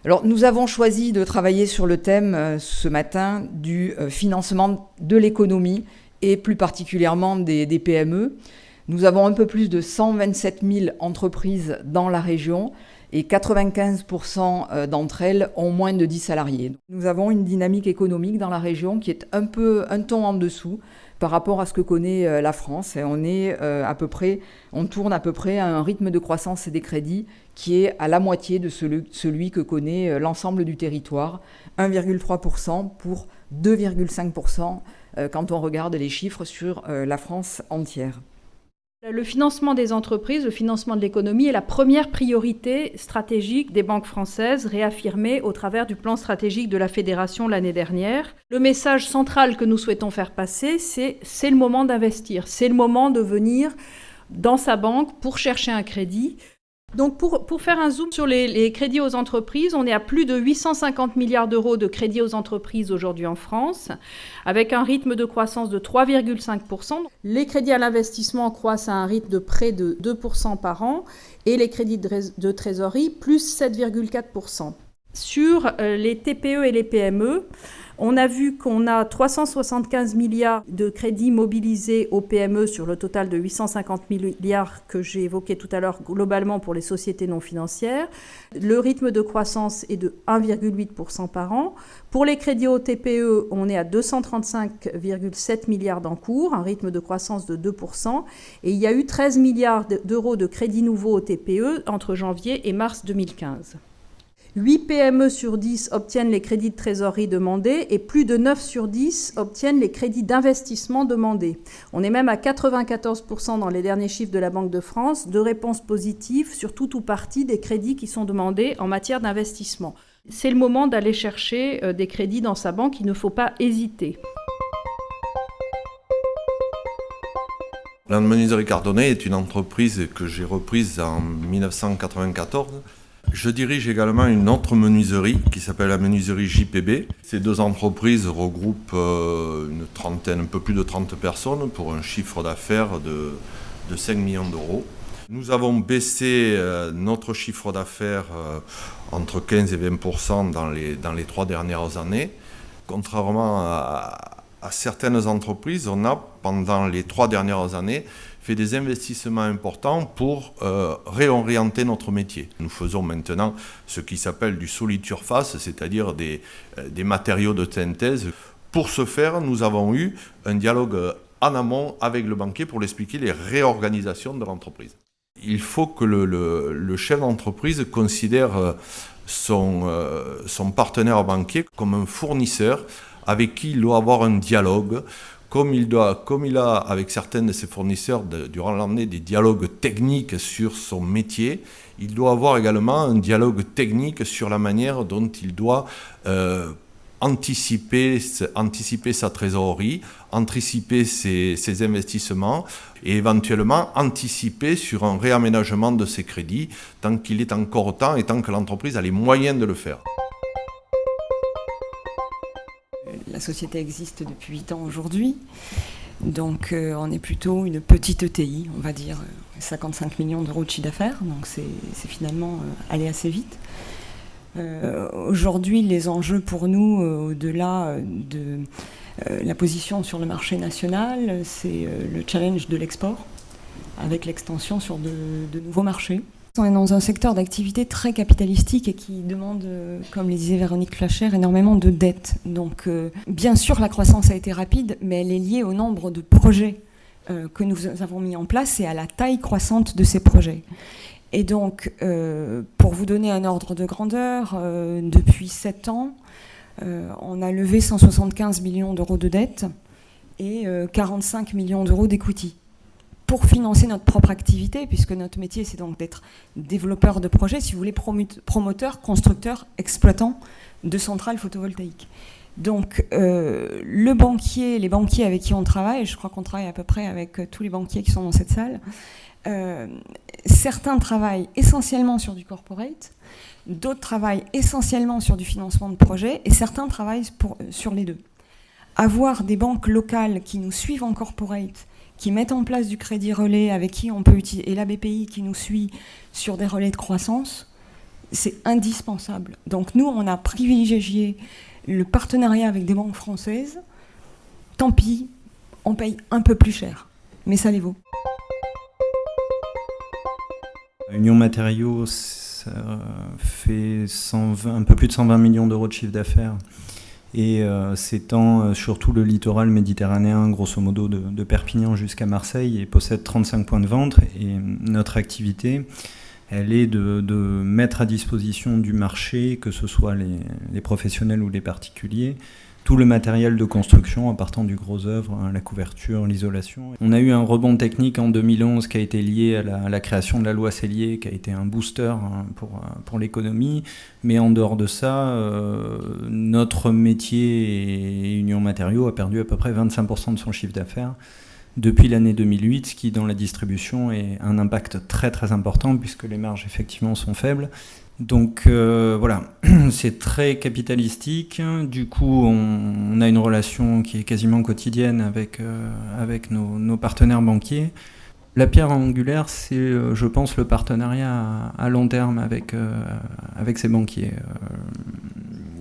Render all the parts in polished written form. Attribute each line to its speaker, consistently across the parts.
Speaker 1: Alors, nous avons choisi de travailler sur le thème ce matin du financement de l'économie et plus particulièrement des PME. Nous avons un peu plus de 127 000 entreprises dans la région et 95% d'entre elles ont moins de 10 salariés. Nous avons une dynamique économique dans la région qui est un ton en dessous par rapport à ce que connaît la France. Et on tourne à peu près à un rythme de croissance des crédits qui est à la moitié de celui que connaît l'ensemble du territoire, 1,3% pour 2,5% quand on regarde les chiffres sur la France entière.
Speaker 2: Le financement des entreprises, le financement de l'économie est la première priorité stratégique des banques françaises, réaffirmée au travers du plan stratégique de la Fédération l'année dernière. Le message central que nous souhaitons faire passer, c'est le moment d'investir, c'est le moment de venir dans sa banque pour chercher un crédit. Donc pour faire un zoom sur les crédits aux entreprises, on est à plus de 850 milliards d'euros de crédits aux entreprises aujourd'hui en France, avec un rythme de croissance de 3,5%. Les crédits à l'investissement croissent à un rythme de près de 2% par an et les crédits de trésorerie plus 7,4%. Sur les TPE et les PME, on a vu qu'on a 375 milliards de crédits mobilisés aux PME sur le total de 850 milliards que j'ai évoqué tout à l'heure globalement pour les sociétés non financières. Le rythme de croissance est de 1,8% par an. Pour les crédits aux TPE, on est à 235,7 milliards d'encours, un rythme de croissance de 2%. Et il y a eu 13 milliards d'euros de crédits nouveaux aux TPE entre janvier et mars 2015. 8 PME sur 10 obtiennent les crédits de trésorerie demandés et plus de 9 sur 10 obtiennent les crédits d'investissement demandés. On est même à 94% dans les derniers chiffres de la Banque de France de réponses positives sur tout ou partie des crédits qui sont demandés en matière d'investissement. C'est le moment d'aller chercher des crédits dans sa banque, il ne faut pas hésiter.
Speaker 3: La menuiserie Cardonnet est une entreprise que j'ai reprise en 1994. Je dirige également une autre menuiserie qui s'appelle la menuiserie JPB. Ces deux entreprises regroupent un peu plus de 30 personnes pour un chiffre d'affaires de 5 millions d'euros. Nous avons baissé notre chiffre d'affaires entre 15 et 20% dans les 3 dernières années. Contrairement à certaines entreprises, on a, pendant les 3 dernières années, fait des investissements importants pour réorienter notre métier. Nous faisons maintenant ce qui s'appelle du solide surface, c'est-à-dire des matériaux de synthèse. Pour ce faire, nous avons eu un dialogue en amont avec le banquier pour lui expliquer les réorganisations de l'entreprise. Il faut que le chef d'entreprise considère son partenaire banquier comme un fournisseur avec qui il doit avoir un dialogue, comme il a avec certains de ses fournisseurs durant l'année des dialogues techniques sur son métier, il doit avoir également un dialogue technique sur la manière dont il doit anticiper sa trésorerie, anticiper ses investissements et éventuellement anticiper sur un réaménagement de ses crédits tant qu'il est encore temps et tant que l'entreprise a les moyens de le faire.
Speaker 4: La société existe depuis 8 ans aujourd'hui, donc on est plutôt une petite ETI, on va dire 55 millions d'euros de chiffre d'affaires, donc c'est finalement aller assez vite. Aujourd'hui, les enjeux pour nous, au-delà de la position sur le marché national, c'est le challenge de l'export, avec l'extension sur de nouveaux marchés. On est dans un secteur d'activité très capitalistique et qui demande, comme le disait Véronique Flacher, énormément de dettes. Donc, bien sûr, la croissance a été rapide, mais elle est liée au nombre de projets que nous avons mis en place et à la taille croissante de ces projets. Et donc, pour vous donner un ordre de grandeur, depuis 7 ans, on a levé 175 millions d'euros de dettes et 45 millions d'euros d'equity. Pour financer notre propre activité, puisque notre métier, c'est donc d'être développeur de projets, si vous voulez, promoteur, constructeur, exploitant de centrales photovoltaïques. Donc, les banquiers avec qui on travaille, je crois qu'on travaille à peu près avec tous les banquiers qui sont dans cette salle, certains travaillent essentiellement sur du corporate, d'autres travaillent essentiellement sur du financement de projets, et certains travaillent sur les deux. Avoir des banques locales qui nous suivent en corporate, qui mettent en place du crédit relais avec qui on peut utiliser, et la BPI qui nous suit sur des relais de croissance, c'est indispensable. Donc nous, on a privilégié le partenariat avec des banques françaises. Tant pis, on paye un peu plus cher, mais ça les vaut.
Speaker 5: Union Matériaux, ça fait un peu plus de 120 millions d'euros de chiffre d'affaires et s'étend sur tout le littoral méditerranéen, grosso modo de Perpignan jusqu'à Marseille, et possède 35 points de vente. Et notre activité, elle est de mettre à disposition du marché, que ce soit les professionnels ou les particuliers, tout le matériel de construction en partant du gros œuvre, la couverture, l'isolation. On a eu un rebond technique en 2011 qui a été lié à la création de la loi Sellier, qui a été un booster pour l'économie. Mais en dehors de ça, notre métier et Union Matériaux a perdu à peu près 25% de son chiffre d'affaires depuis l'année 2008, ce qui dans la distribution est un impact très très important puisque les marges effectivement sont faibles. Donc voilà, c'est très capitalistique. Du coup, on a une relation qui est quasiment quotidienne avec nos partenaires banquiers. La pierre angulaire, c'est, je pense, le partenariat à long terme avec ces banquiers.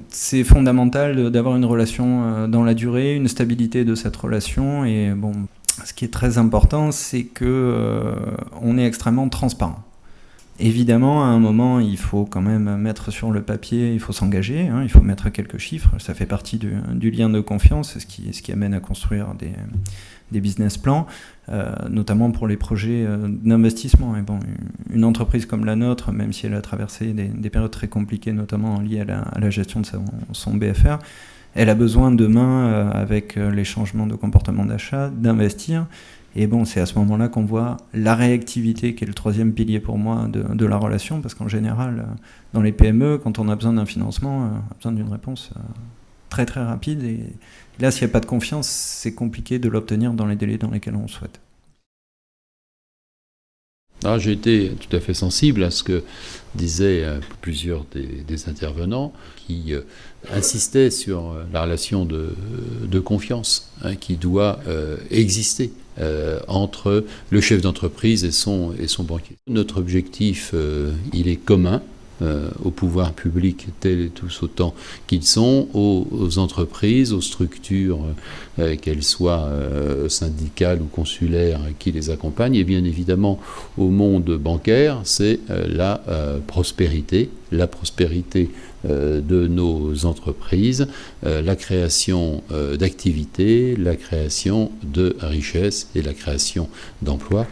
Speaker 5: C'est fondamental d'avoir une relation dans la durée, une stabilité de cette relation. Et bon, ce qui est très important, c'est qu'on est extrêmement transparent. Évidemment, à un moment, il faut quand même mettre sur le papier, il faut s'engager, il faut mettre quelques chiffres. Ça fait partie du lien de confiance, ce qui amène à construire des business plans, notamment pour les projets d'investissement. Et bon, une entreprise comme la nôtre, même si elle a traversé des périodes très compliquées, notamment liées à la gestion de son BFR, elle a besoin demain, avec les changements de comportement d'achat, d'investir. Et bon, c'est à ce moment-là qu'on voit la réactivité, qui est le troisième pilier pour moi de la relation, parce qu'en général, dans les PME, quand on a besoin d'un financement, on a besoin d'une réponse très très rapide. Et là, s'il n'y a pas de confiance, c'est compliqué de l'obtenir dans les délais dans lesquels on souhaite.
Speaker 6: Alors, j'ai été tout à fait sensible à ce que disaient plusieurs des intervenants qui insistaient sur la relation de confiance qui doit exister entre le chef d'entreprise et son banquier. Notre objectif, il est commun au pouvoir public, tels et tous autant qu'ils sont, aux entreprises, aux structures, qu'elles soient syndicales ou consulaires, qui les accompagnent, et bien évidemment au monde bancaire, c'est la prospérité de nos entreprises, la création d'activités, la création de richesses et la création d'emplois.